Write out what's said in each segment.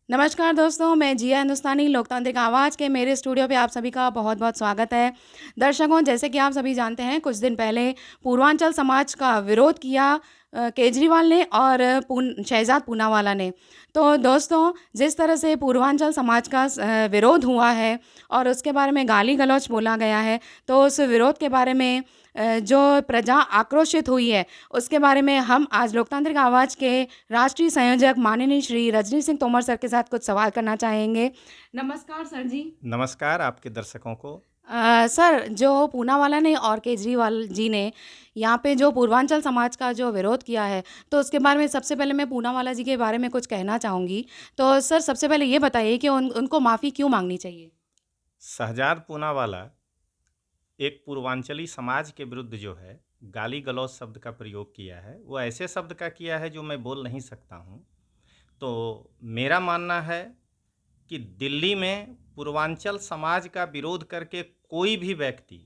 नमस्कार दोस्तों, मैं जिया हिंदुस्तानी लोकतांत्रिक आवाज़ के मेरे स्टूडियो पे आप सभी का बहुत-बहुत स्वागत है। दर्शकों, जैसे कि आप सभी जानते हैं, कुछ दिन पहले पूर्वांचल समाज का विरोध किया केजरीवाल ने और शहजाद पूनावाला ने। तो दोस्तों, जिस तरह से पूर्वांचल समाज का विरोध हुआ है और उसके बारे में गाली-गलौच बोला गया है, तो उस विरोध के बारे में जो प्रजा आक्रोशित हुई है, उसके बारे में हम आज लोकतांत्रिक आवाज़ के राष्ट्रीय संयोजक माननीय श्री रजनी सिंह तोमर सर के साथ कुछ सवाल करना चाहेंगे। नमस्कार सर जी। नमस्कार आपके दर्शकों को। सर, जो पूनावाला ने और केजरीवाल जी ने यहाँ पे जो पूर्वांचल समाज का जो विरोध किया है, तो उसके बारे में सबसे पहले मैं पूनावाला जी के बारे में कुछ कहना चाहूँगी। तो सर, सबसे पहले ये बताइए कि उनको माफ़ी क्यों माँगनी चाहिए? शहजाद पूनावाला एक पूर्वांचली समाज के विरुद्ध जो है गाली गलौज शब्द का प्रयोग किया है, वो ऐसे शब्द का किया है जो मैं बोल नहीं सकता हूँ। तो मेरा मानना है कि दिल्ली में पूर्वांचल समाज का विरोध करके कोई भी व्यक्ति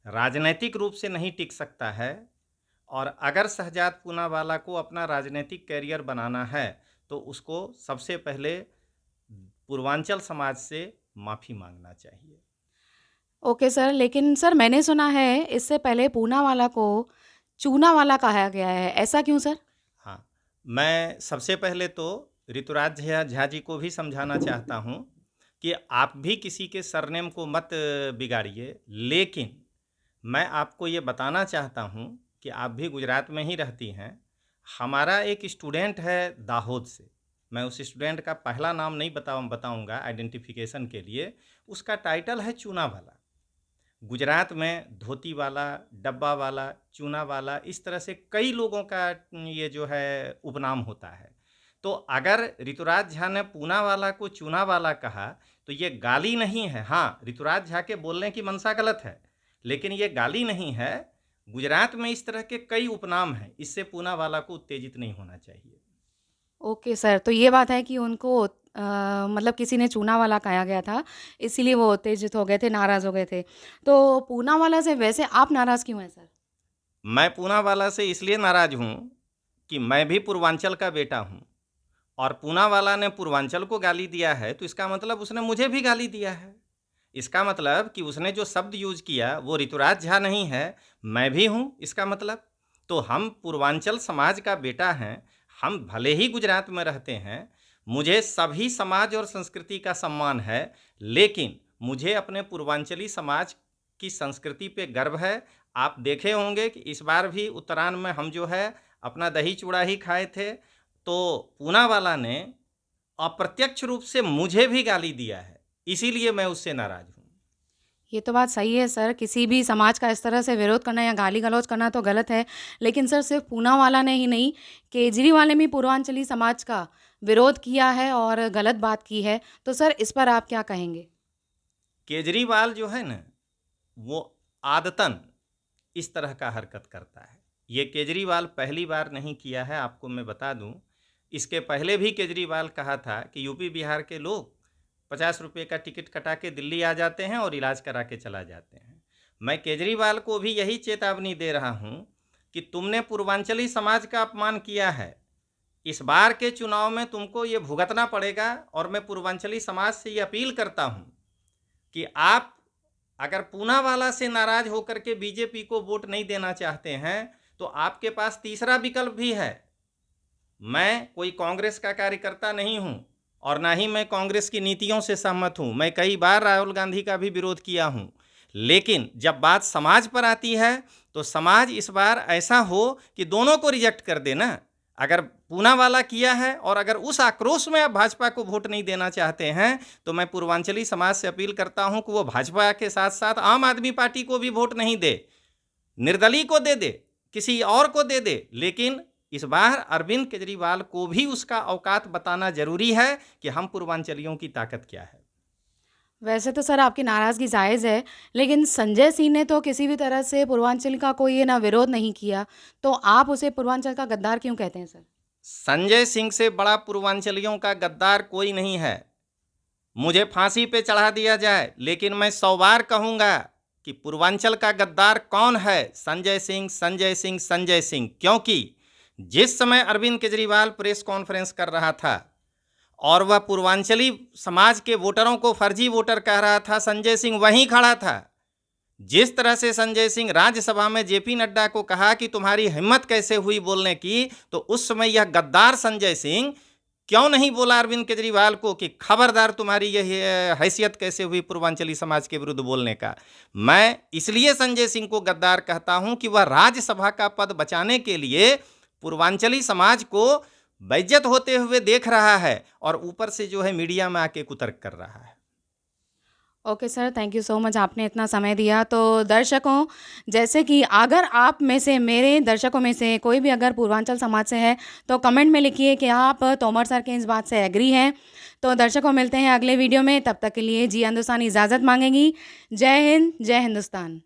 राजनैतिक रूप से नहीं टिक सकता है। और अगर शहजाद पूनावाला को अपना राजनीतिक कैरियर बनाना है तो उसको सबसे पहले पूर्वांचल समाज से माफ़ी मांगना चाहिए। ओके सर, लेकिन सर मैंने सुना है इससे पहले पूनावाला को चूनावाला कहा गया है, ऐसा क्यों सर? हाँ, मैं सबसे पहले तो ऋतुराज झा झा जी को भी समझाना चाहता हूँ कि आप भी किसी के सरनेम को मत बिगाड़िए, लेकिन मैं आपको ये बताना चाहता हूँ कि आप भी गुजरात में ही रहती हैं। हमारा एक स्टूडेंट है दाहोद से, मैं उस स्टूडेंट का पहला नाम नहीं बताऊंगा आइडेंटिफिकेशन के लिए। उसका टाइटल है चूना वाला। गुजरात में धोती वाला, डब्बा वाला, चूना वाला, इस तरह से कई लोगों का ये जो है उपनाम होता है। तो अगर ऋतुराज झा ने पूना वाला को चूना वाला कहा तो ये गाली नहीं है। हाँ, ऋतुराज झा के बोलने की मंशा गलत है, लेकिन ये गाली नहीं है। गुजरात में इस तरह के कई उपनाम हैं, इससे पूना वाला को उत्तेजित नहीं होना चाहिए। ओके सर, तो ये बात है कि उनको मतलब किसी ने चूनावाला कहा गया था, इसीलिए वो उत्तेजित हो गए थे, नाराज़ हो गए थे। तो पूनावाला से वैसे आप नाराज़ क्यों हैं सर? मैं पूना वाला से इसलिए नाराज हूँ कि मैं भी पूर्वांचल का बेटा हूँ, और पूना वाला ने पूर्वांचल को गाली दिया है तो इसका मतलब उसने मुझे भी गाली दिया है। इसका मतलब कि उसने जो शब्द यूज किया वो ऋतुराज झा नहीं है, मैं भी हूँ इसका मतलब। तो हम पूर्वांचल समाज का बेटा हैं। हम भले ही गुजरात में रहते हैं, मुझे सभी समाज और संस्कृति का सम्मान है, लेकिन मुझे अपने पूर्वांचली समाज की संस्कृति पे गर्व है। आप देखे होंगे कि इस बार भी उत्तरायण में हम जो है अपना दही चूड़ा ही खाए थे। तो पूना वाला ने अप्रत्यक्ष रूप से मुझे भी गाली दिया है, इसीलिए मैं उससे नाराज हूँ। ये तो बात सही है सर, किसी भी समाज का इस तरह से विरोध करना या गाली-गलौच करना तो गलत है। लेकिन सर सिर्फ़ पूनावाला ने ही नहीं, केजरीवाल ने भी पूर्वांचली समाज का विरोध किया है और गलत बात की है। तो सर इस पर आप क्या कहेंगे? केजरीवाल जो है ना, वो आदतन इस तरह का हरकत करता है। ये केजरीवाल पहली बार नहीं किया है, आपको मैं बता दूं। इसके पहले भी केजरीवाल कहा था कि यूपी बिहार के लोग 50 रुपये का टिकट कटा के दिल्ली आ जाते हैं और इलाज करा के चला जाते हैं। मैं केजरीवाल को भी यही चेतावनी दे रहा हूं कि तुमने पूर्वांचली समाज का अपमान किया है, इस बार के चुनाव में तुमको ये भुगतना पड़ेगा। और मैं पूर्वांचली समाज से ये अपील करता हूं कि आप अगर पूनावाला से नाराज होकर के बीजेपी को वोट नहीं देना चाहते हैं तो आपके पास तीसरा विकल्प भी है। मैं कोई कांग्रेस का कार्यकर्ता नहीं हूं और ना ही मैं कांग्रेस की नीतियों से सहमत हूं। मैं कई बार राहुल गांधी का भी विरोध किया हूं, लेकिन जब बात समाज पर आती है तो समाज इस बार ऐसा हो कि दोनों को रिजेक्ट कर देना। अगर पूनावाला किया है और अगर उस आक्रोश में आप भाजपा को वोट नहीं देना चाहते हैं तो मैं पूर्वांचली समाज से अपील करता हूं कि वो भाजपा के साथ साथ आम आदमी पार्टी को भी वोट नहीं दे, निर्दलीय को दे दे, किसी और को दे दे, लेकिन इस बार अरविंद केजरीवाल को भी उसका औकात बताना जरूरी है कि हम पूर्वांचलियों की ताकत क्या है। वैसे तो सर आपकी नाराज़गी जायज़ है, लेकिन संजय सिंह ने तो किसी भी तरह से पूर्वांचल का कोई ये ना विरोध नहीं किया, तो आप उसे पूर्वांचल का गद्दार क्यों कहते हैं सर? संजय सिंह से बड़ा पूर्वांचलियों का गद्दार कोई नहीं है। मुझे फांसी पे चढ़ा दिया जाए लेकिन मैं 100 बार कहूंगा कि पूर्वांचल का गद्दार कौन है? संजय सिंह, संजय सिंह, संजय सिंह। क्योंकि जिस समय अरविंद केजरीवाल प्रेस कॉन्फ्रेंस कर रहा था और वह पूर्वांचली समाज के वोटरों को फर्जी वोटर कह रहा था, संजय सिंह वहीं खड़ा था। जिस तरह से संजय सिंह राज्यसभा में जेपी नड्डा को कहा कि तुम्हारी हिम्मत कैसे हुई बोलने की, तो उस समय यह गद्दार संजय सिंह क्यों नहीं बोला अरविंद केजरीवाल को कि खबरदार, तुम्हारी यह हैसियत कैसे हुई पूर्वांचली समाज के विरुद्ध बोलने का। मैं इसलिए संजय सिंह को गद्दार कहता हूं कि वह राज्यसभा का पद बचाने के लिए पूर्वांचली समाज को बेइज्जत होते हुए देख रहा है और ऊपर से जो है मीडिया में आके कुतर्क कर रहा है। Okay sir, thank you so much, आपने इतना समय दिया। तो दर्शकों, जैसे कि अगर आप में से, मेरे दर्शकों में से कोई भी अगर पूर्वांचल समाज से है तो कमेंट में लिखिए कि आप तोमर सर के इस बात से एग्री हैं। तो दर्शकों, मिलते हैं अगले वीडियो में, तब तक के लिए जी हिंदुस्तान इजाज़त मांगेगी। जय हिंद, जय हिंदुस्तान।